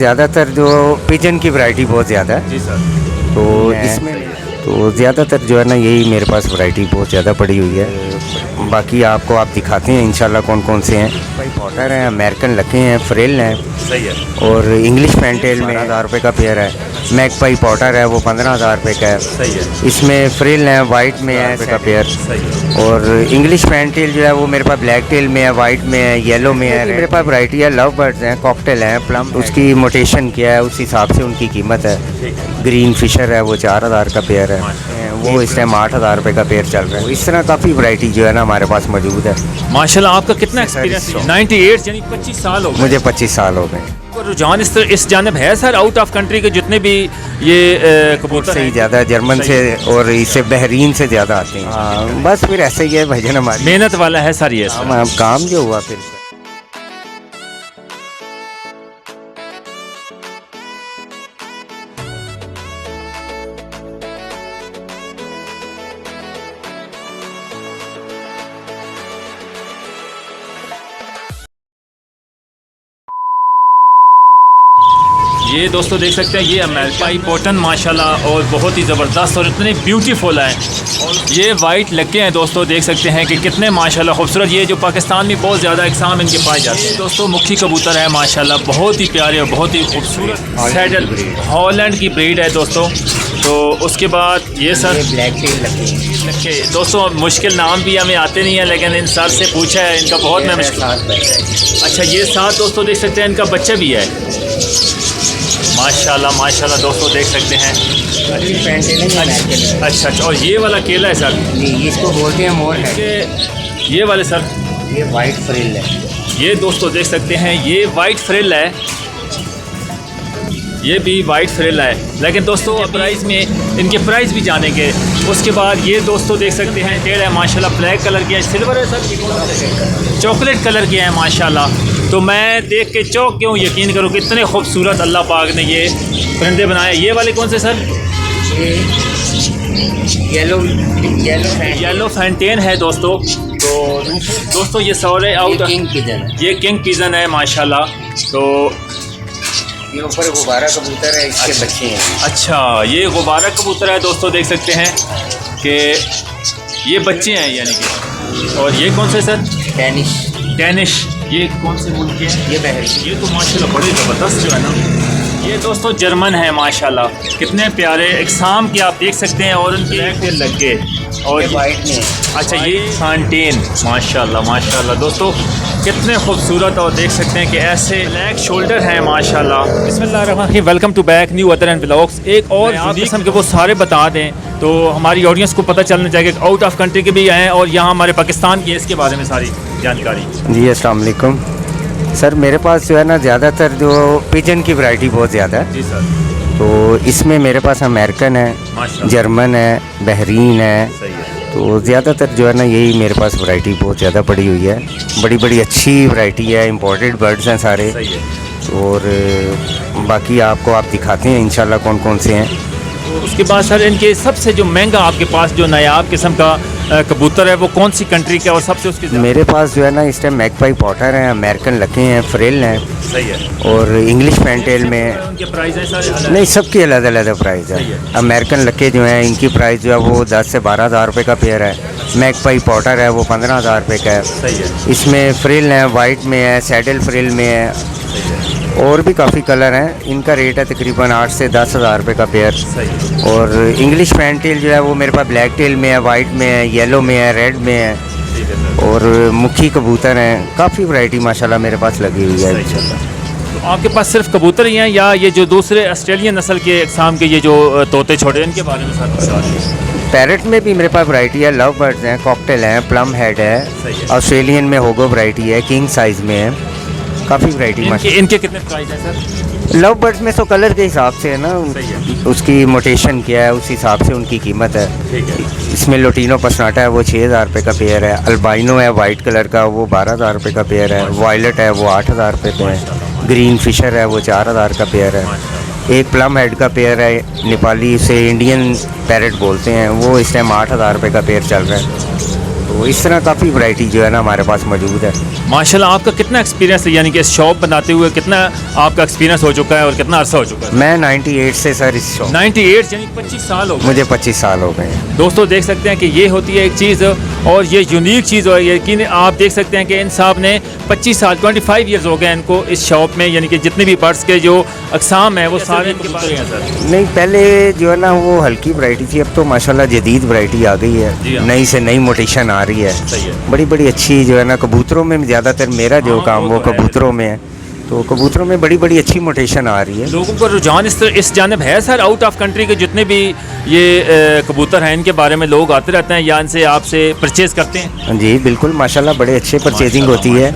ज़्यादातर जो पिजन की वैरायटी बहुत ज़्यादा है जी सर। तो इसमें तो ज़्यादातर जो है ना यही मेरे पास वैरायटी बहुत ज़्यादा पड़ी हुई है। बाकी आपको आप दिखाते हैं इंशाल्लाह कौन कौन से हैं। भाई पॉटर हैं, अमेरिकन लके हैं, फ्रिल हैं सही है। और इंग्लिश फैंटेल में 1000 रुपये का पेयर है। मैकपाई पॉटर है वो 15,000 रुपये का है। सही है। इसमें फ्रिल है, वाइट में है का पेयर। सही है। और इंग्लिश फैंटेल जो है वो मेरे पास ब्लैक टेल में है, वाइट में है, येलो में है। मेरे पास वैरायटी है, लव बर्ड्स हैं, कॉकटेल हैं, प्लम। उसकी मोटेशन क्या है उस हिसाब से उनकी कीमत है। ग्रीन फिशर है वो 4000 का पेयर है, वो इस टाइम 8000 रुपये का पेयर चल रहा है। इस तरह काफ़ी वैरायटी जो है ना हमारे पास मौजूद है। माशाल्लाह आपका कितना एक्सपीरियंस है? 98 यानी 25 साल हो गए। मुझे 25 साल हो गए। तो रुझान इस जानब है सर, आउट ऑफ कंट्री के जितने भी ये कबूतर से ही हैं, ज़्यादा जर्मन से और इससे बहरीन से ज़्यादा आते हैं। हाँ, बस फिर ऐसे ही है भाईजान, हमारी मेहनत वाला है सर ये सर। हम काम जो हुआ फिर ये दोस्तों देख सकते हैं, ये अमेरिकाई कॉटन माशाल्लाह और बहुत ही ज़बरदस्त और इतने ब्यूटीफुल है। ये वाइट लगे हैं दोस्तों, देख सकते हैं कि कितने माशाल्लाह खूबसूरत। ये जो पाकिस्तान में बहुत ज़्यादा इकसाम इनके पाए जाते हैं दोस्तों। मुखी कबूतर है माशाल्लाह, बहुत ही प्यारे और बहुत ही खूबसूरत सैडल हॉलैंड की ब्रीड है दोस्तों। तो उसके बाद ये सर ब्लैक टेल लगे दोस्तों, मुश्किल नाम भी हमें आते नहीं है, लेकिन इन सर से पूछा है इनका बहुत मैं मुश्किल। अच्छा ये साथ दोस्तों देख सकते हैं, इनका बच्चा भी है माशाल्लाह माशाल्लाह दोस्तों देख सकते हैं। अच्छा अच्छा, और ये वाला केला है सर? इसको बोलते हैं मोर है। ये वाले सर? ये वाइट फ्रिल है। ये दोस्तों देख सकते हैं, ये वाइट फ्रिल है, ये भी वाइट फ्रिल है। लेकिन दोस्तों प्राइस में इनके प्राइस भी जानेंगे। उसके बाद ये दोस्तों देख सकते हैं टेढ़ है माशाल्लाह, ब्लैक कलर की है, सिल्वर है सर, चॉकलेट कलर की है माशाल्लाह। तो मैं देख के चौंक क्यों, यकीन करो कितने खूबसूरत अल्लाह पाक ने ये परिंदे बनाए। ये वाले कौन से सर? येलो फैंटेन है दोस्तों। तो दोस्तों ये सारे आउट ये किंग पिजन है माशाल्लाह। तो ये ऊपर गुब्बारा कबूतर है, इसके बच्चे हैं। अच्छा ये गुब्बारा कबूतर है दोस्तों, देख सकते हैं कि ये बच्चे हैं यानी कि। और ये कौन से सर? डेनिश। ये कौन से मुल्क के हैं? ये बहरीन। ये तो माशाल्लाह बड़े ज़बरदस्त जो है ना। ये दोस्तों जर्मन है माशाल्लाह, कितने प्यारे इकसाम के आप देख सकते हैं। और उनके लगे और वाइट में। अच्छा ये फैंटेन माशाल्लाह माशाल्लाह दोस्तों, कितने खूबसूरत। और देख सकते हैं कि ऐसे ब्लैक शोल्डर हैं माशाल्लाह। बिस्मिल्लाहिर्रहमानिर्रहीम, welcome to back new other and vlogs. एक और किस्म के वो सारे बता दें तो हमारी ऑडियंस को पता चलना चाहिए कि आउट ऑफ कंट्री के भी हैं और यहाँ हमारे पाकिस्तान की इसके बारे में सारी जानकारी। जी अस्सलाम वालेकुम सर, मेरे पास जो है ना ज़्यादातर जो पिजन की वैरायटी बहुत ज़्यादा है। जी सर। तो इसमें मेरे पास अमेरिकन है, जर्मन है, बहरीन है। सही है। तो ज़्यादातर जो है ना यही मेरे पास वैरायटी बहुत ज़्यादा पड़ी हुई है। बड़ी बड़ी अच्छी वैरायटी है, इंपोर्टेड बर्ड्स हैं सारे। सही है। और बाकी आपको आप दिखाते हैं इंशाल्लाह कौन कौन से हैं। तो उसके बाद सर इनके सबसे जो महंगा आपके पास जो नायाब किस्म का कबूतर है वो कौन सी कंट्री का और सबसे उसके? मेरे पास जो है ना इस टाइम मैकपाई पॉटर हैं, अमेरिकन लके हैं, फ्रिल हैं। सही है। और इंग्लिश फैंटेल में उनके प्राइस है सर? नहीं, सबकी अलग अलग प्राइस है। अमेरिकन लके जो हैं इनकी प्राइस जो है वो 10 से 12,000 रुपये का पेयर है। मैकपाई पॉटर है वो 15,000 रुपये का है। सही है। इसमें फ्रिल है, वाइट में है, सैडल फ्रिल में है, और भी काफ़ी कलर हैं। इनका रेट है तकरीबन 8 से 10,000 रुपये का पेयर। सही है। और इंग्लिश फैंटेल जो है वो मेरे पास ब्लैक टेल में है, वाइट में है, येलो में है, रेड में है। और मुखी कबूतर हैं, काफ़ी वैरायटी माशाल्लाह मेरे पास लगी हुई है इंशाल्लाह। तो आपके पास सिर्फ कबूतर ही हैं या ये जो दूसरे ऑस्ट्रेलियन नस्ल के इकसाम के ये जो तोते छोटे इनके बारे में सर? पैरेट में भी मेरे पास वैरायटी है, लव बर्ड्स हैं, कॉकटेल हैं, प्लम हेड है, ऑस्ट्रेलियन में होगो वैरायटी है, किंग साइज़ में है, काफ़ी वैरायटी माशाल्लाह। इनके कितने प्राइस हैं सर? लव बर्ड्स में तो कलर के हिसाब से है ना, उसकी मोटेशन क्या है उस हिसाब से उनकी कीमत है। ठीक है। इसमें लोटिनो पसनाटा है वो 6,000 रुपये का पेयर है। अल्बाइनो है वाइट कलर का वो 12,000 रुपये का पेयर है। वायलट है वो 8,000 रुपये पे है। ग्रीन फिशर है वो 4,000 का पेयर है। एक प्लम हेड का पेयर है, नेपाली से इंडियन पैरेट बोलते हैं, वो इस टाइम 8,000 रुपये का पेयर चल रहा है। तो इस तरह काफ़ी वैरायटी जो है ना हमारे पास मौजूद है। माशाल्लाह, आपका कितना एक्सपीरियंस है, यानी कि शॉप बनाते हुए कितना आपका एक्सपीरियंस हो चुका है और कितना अरसा हो चुका है? मैं 98 से सर इस शॉप 98 यानी 25 साल हो गए। मुझे 25 साल हो गए हैं। दोस्तों देख सकते हैं कि ये होती है एक चीज़, और ये यूनिक चीज़, और यकीन आप देख सकते हैं कि इन साहब ने 25 साल 25 ईयर्स हो गए इनको इस शॉप में, यानी कि जितने भी बर्ड्स के जो अकसाम है वो सारे इनके पास हैं सर। नहीं, पहले जो है ना वो हल्की वैरायटी थी, अब तो माशाल्लाह जदीद वैरायटी आ गई जी है, हाँ। नई से नई मोटेशन आ रही है। सही है। बड़ी बड़ी अच्छी जो है ना कबूतरों में ज़्यादातर मेरा जो हाँ, काम वो वो तो है। कबूतरों में है, तो कबूतरों में बड़ी बड़ी अच्छी मोटेशन आ रही है। लोगों का रुझान इस जानब है सर, आउट ऑफ कंट्री के जितने भी ये कबूतर हैं इनके बारे में लोग आते रहते हैं या इनसे आपसे परचेज़ करते हैं? जी बिल्कुल, माशाल्लाह बड़े अच्छे परचेजिंग होती है,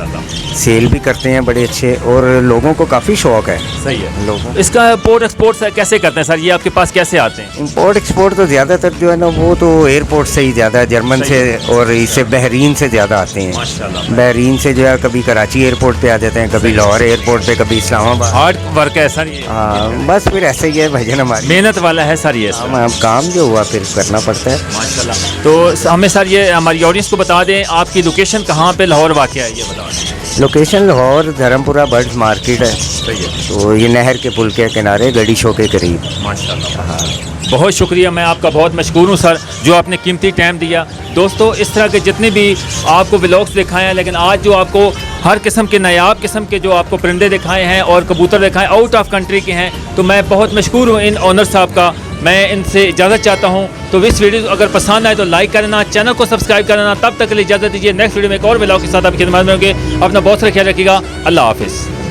सेल भी करते हैं बड़े अच्छे, और लोगों को काफ़ी शौक है। सही है। लोगों इसका इम्पोर्ट एक्सपोर्ट कैसे करते हैं सर, ये आपके पास कैसे आते हैं? इंपोर्ट एक्सपोर्ट तो ज़्यादातर जो है ना वो तो एयरपोर्ट से ही ज़्यादा है, जर्मन सही से और इससे बहरीन से ज़्यादा आते हैं। माशाल्लाह, बहरीन से जो है कभी कराची एयरपोर्ट पे आ जाते हैं, कभी लाहौर एयरपोर्ट पे, कभी इस्लामाबाद। हार्ड वर्क है सर ये, हाँ, बस फिर ऐसे ही है भाईजान, हमारी मेहनत वाला है सर ये सर। हम काम जो हुआ फिर करना पड़ता है। माशाल्लाह। तो हमें सर ये हमारी ऑडियंस को बता दें, आपकी लोकेशन कहाँ पे लाहौर वाक़ है, ये बता दें। Location Lahore Dharmpura birds market है, सही है। तो ये नहर के पुल के किनारे गड़ी शो के करीब। माशाल्लाह, बहुत शुक्रिया, मैं आपका बहुत मशकूर हूँ सर जो आपने कीमती टाइम दिया। दोस्तों इस तरह के जितने भी आपको व्लॉग्स दिखाए हैं, लेकिन आज जो आपको हर किस्म के नायाब किस्म के जो आपको परिंदे दिखाए हैं और कबूतर दिखाए आउट ऑफ कंट्री के हैं, तो मैं बहुत मशकूर हूँ इन ऑनर साहब का। मैं इनसे इजाज़त चाहता हूँ। तो इस वीडियो अगर पसंद आए तो लाइक करना, चैनल को सब्सक्राइब करना। तब तक के लिए इजाज़त दीजिए, नेक्स्ट वीडियो में एक और व्लॉग के साथ आपकी खिदमत में होंगे। अपना बहुत सारा ख्याल रखिएगा। अल्लाह हाफिज़।